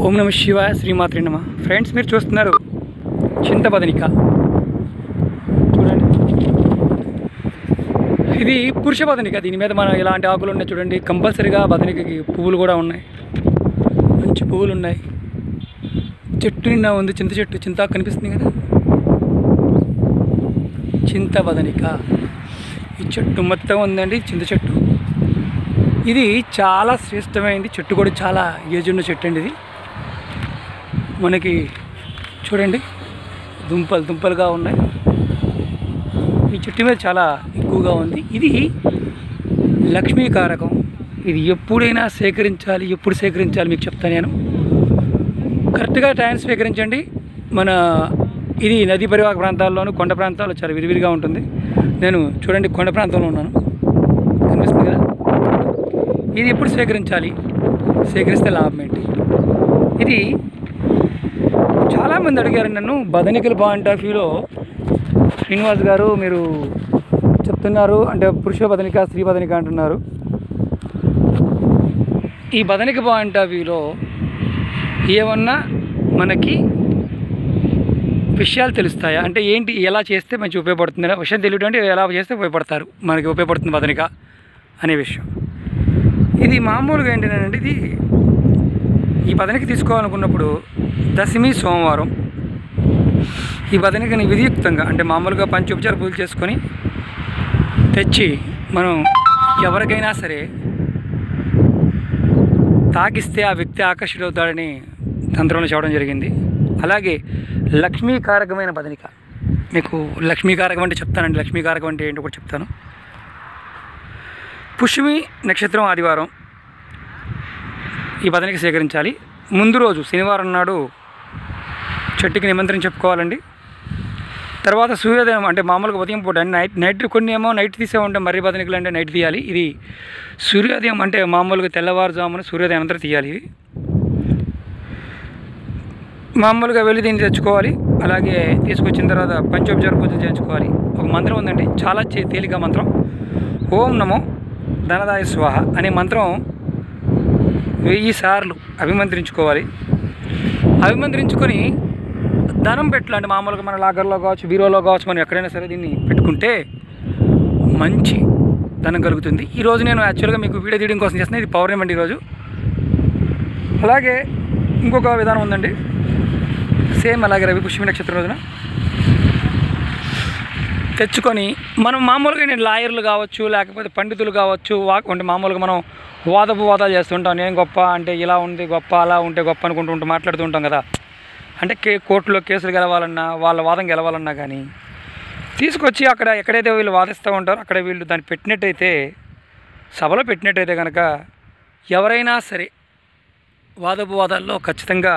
ఓం నమ శివాయ శ్రీమాత్రే నమ. ఫ్రెండ్స్, మీరు చూస్తున్నారు చింతబదనిక. చూడండి, ఇది పురుష బదనిక. దీని మీద మనం ఇలాంటి ఆకులు ఉన్నాయి చూడండి. కంపల్సరీగా బదనికకి పువ్వులు కూడా ఉన్నాయి, మంచి పువ్వులు ఉన్నాయి. చెట్టు నిండా ఉంది, చింత చెట్టు. చింత కనిపిస్తుంది కదా, చింత బదనిక. ఈ చెట్టు మొత్తం ఉందండి, చింత చెట్టు. ఇది చాలా శ్రేష్టమైనది చెట్టు, కూడా చాలా ఏజ్ ఉన్న చెట్టు అండి. ఇది మనకి చూడండి, దుంపలుగా ఉన్నాయి. ఈ చెట్టు మీద చాలా ఎక్కువగా ఉంది. ఇది లక్ష్మీకారకం. ఇది ఎప్పుడైనా సేకరించాలి. ఎప్పుడు సేకరించాలి మీకు చెప్తాను నేను. కరెక్ట్గా టైం స్వీకరించండి. మన ఇది నదీ పరివాహక ప్రాంతాల్లోనూ కొండ ప్రాంతాల్లో చాలా విరివిరిగా ఉంటుంది. నేను చూడండి కొండ ప్రాంతంలో ఉన్నాను, కనిపిస్తుంది కదా. ఇది ఎప్పుడు సేకరించాలి, సేకరిస్తే లాభం ఏంటి? ఇది చాలామంది అడిగారు నన్ను. బదనికల పాయింట్ ఆఫ్ వ్యూలో శ్రీనివాస్ గారు మీరు చెప్తున్నారు అంటే పురుష బదనిక, స్త్రీ బదనిక అంటున్నారు. ఈ బదనిక పాయింట్ ఆఫ్ వ్యూలో ఏమన్నా మనకి విషయాలు తెలుస్తాయా అంటే ఏంటి, ఎలా చేస్తే మంచి ఉపయోగపడుతుంది అనే విషయం తెలియడం. అంటే ఎలా చేస్తే ఉపయోగపడతారు, మనకి ఉపయోగపడుతుంది బదనిక అనే విషయం. ఇది మామూలుగా ఏంటంటే, ఇది ఈ బదనిక తీసుకోవాలనుకున్నప్పుడు దశమి సోమవారం ఈ బదనికని విధియుక్తంగా అంటే మామూలుగా పంచోపచార పూజలు చేసుకొని తెచ్చి మనం ఎవరికైనా సరే తాకిస్తే ఆ వ్యక్తి ఆకర్షితుడవుతాడని తంత్రంలో చెప్పడం జరిగింది. అలాగే లక్ష్మీకారకమైన బదనిక. మీకు లక్ష్మీకారకం అంటే చెప్తానండి. లక్ష్మీకారకం అంటే ఏంటో కూడా చెప్తాను. పుష్యమి నక్షత్రం ఆదివారం ఈ బదనిక సేకరించాలి. ముందు రోజు శనివారం నాడు చెట్టుకి నిమంత్రణ చెప్పుకోవాలండి. తర్వాత సూర్యోదయం అంటే మామూలుగా ఉదయం పూట నైట్ కొన్ని ఏమో నైట్ తీసే ఉంటాం. మర్రి బదనికలు అంటే నైట్ తీయాలి. ఇది సూర్యోదయం అంటే మామూలుగా తెల్లవారుజామున సూర్యోదయం అనంతరం తీయాలి. ఇవి మామూలుగా వెళ్ళి దీన్ని తెచ్చుకోవాలి. అలాగే తీసుకొచ్చిన తర్వాత పంచోపచార పూజలు చేయించుకోవాలి. ఒక మంత్రం ఉందండి, చాలా తేలిక మంత్రం. ఓం నమో ధనదాయ స్వాహ అనే మంత్రం 1000 సార్లు అభిమంత్రించుకోవాలి. అభిమంత్రించుకొని ధనం పెట్టాలి. అంటే మామూలుగా మన లాగర్లో కావచ్చు, బీరోలో కావచ్చు, మనం ఎక్కడైనా సరే దీన్ని పెట్టుకుంటే మంచి ధనం కలుగుతుంది. ఈరోజు నేను యాక్చువల్గా మీకు వీడియో తీయడం కోసం చేస్తున్నాను. ఇది పౌర్ణమి అండి ఈరోజు. అలాగే ఇంకొక విధానం ఉందండి, సేమ్ అలాగే రవి పుష్యమి నక్షత్రం రోజున తెచ్చుకొని మనం మామూలుగా నేను లాయర్లు కావచ్చు, లేకపోతే పండితులు కావచ్చు, అంటే మామూలుగా మనం వాదాలు చేస్తుంటాం. నేను గొప్ప అంటే ఇలా ఉంది గొప్ప, అలా ఉంటే గొప్ప అనుకుంటూ మాట్లాడుతూ ఉంటాం కదా. అంటే కోర్టులో కేసులు గెలవాలన్నా, వాళ్ళ వాదం గెలవాలన్నా కానీ తీసుకొచ్చి అక్కడ ఎక్కడైతే వీళ్ళు వాదిస్తూ ఉంటారో అక్కడ వీళ్ళు దాన్ని పెట్టినట్టయితే, సభలో పెట్టినట్టయితే కనుక ఎవరైనా సరే వాదాల్లో ఖచ్చితంగా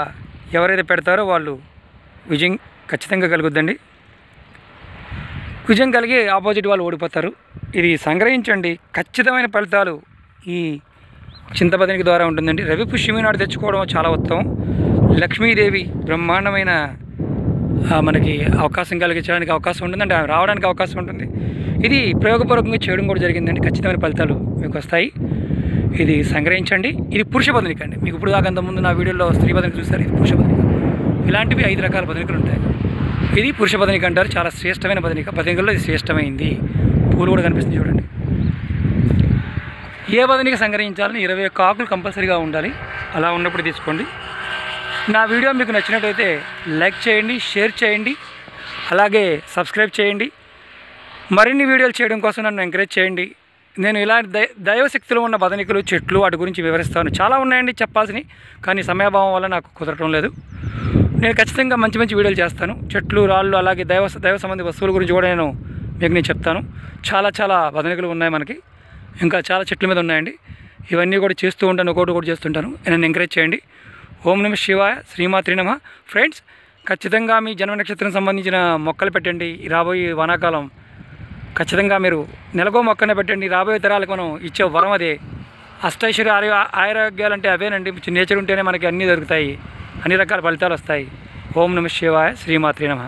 ఎవరైతే పెడతారో వాళ్ళు విజయం ఖచ్చితంగా కలుగుద్దండి. విజయం కలిగి ఆపోజిట్ వాళ్ళు ఓడిపోతారు. ఇది సంగ్రహించండి, ఖచ్చితమైన ఫలితాలు ఈ చింతబదనిక ద్వారా ఉంటుందండి. రవి పుష్యమి నాడు తెచ్చుకోవడం చాలా ఉత్తమం. లక్ష్మీదేవి బ్రహ్మాండమైన మనకి అవకాశం కలిగించడానికి అవకాశం ఉంటుంది, అంటే రావడానికి అవకాశం ఉంటుంది. ఇది ప్రయోగపూర్వకంగా చేయడం కూడా జరిగిందండి. ఖచ్చితమైన ఫలితాలు మీకు వస్తాయి. ఇది సంగ్రహించండి. ఇది పురుష బదనిక అండి. మీకు ఇప్పుడు దాకా అంతకుముందు నా వీడియోలో స్త్రీ బదనిక చూస్తారు. ఇది పురుష బదనిక. ఇలాంటివి 5 రకాల బదనికలు ఉంటాయి. ఇది పురుష బదనిక అంటారు. చాలా శ్రేష్టమైన బదనిక. బదనికల్లో ఇది శ్రేష్టమైంది. పూలు కూడా కనిపిస్తుంది చూడండి. ఏ బదనిక సంగ్రహించాలని 21 ఆకులు కంపల్సరీగా ఉండాలి. అలా ఉన్నప్పుడు తీసుకోండి. నా వీడియో మీకు నచ్చినట్టయితే లైక్ చేయండి, షేర్ చేయండి, అలాగే సబ్స్క్రైబ్ చేయండి. మరిన్ని వీడియోలు చేయడం కోసం నన్ను ఎంకరేజ్ చేయండి. నేను ఇలాంటి దైవశక్తులు ఉన్న బదనికలు, చెట్లు వాటి గురించి వివరిస్తాను. చాలా ఉన్నాయండి చెప్పాల్సినవి, కానీ సమయాభావం వల్ల నాకు కుదరటం లేదు. నేను ఖచ్చితంగా మంచి వీడియోలు చేస్తాను. చెట్లు, రాళ్ళు, అలాగే దైవ సంబంధి వస్తువుల గురించి కూడా నేను చెప్తాను. చాలా బదనికలు ఉన్నాయి మనకి. ఇంకా చాలా చెట్ల మీద ఉన్నాయండి. ఇవన్నీ కూడా చేస్తూ ఉంటాను, ఒకటి కూడా చేస్తుంటాను. నన్ను ఎంకరేజ్ చేయండి. ఓం నమ శివాయ శ్రీమాత్రే నమ. ఫ్రెండ్స్, ఖచ్చితంగా మీ జన్మ నక్షత్రం సంబంధించిన మొక్కలు పెట్టండి. రాబోయే వానాకాలం ఖచ్చితంగా మీరు నెలకో మొక్కనే పెట్టండి. రాబోయే తరాలకు మనం ఇచ్చే వరం అదే. అష్టైశ్వర్య ఆరోగ్యాలు అంటే అవేనండి. నేచర్ ఉంటేనే మనకి అన్నీ దొరుకుతాయి, అన్ని రకాల ఫలితాలు వస్తాయి. ఓం నమ శివాయ శ్రీమాత్రే నమ.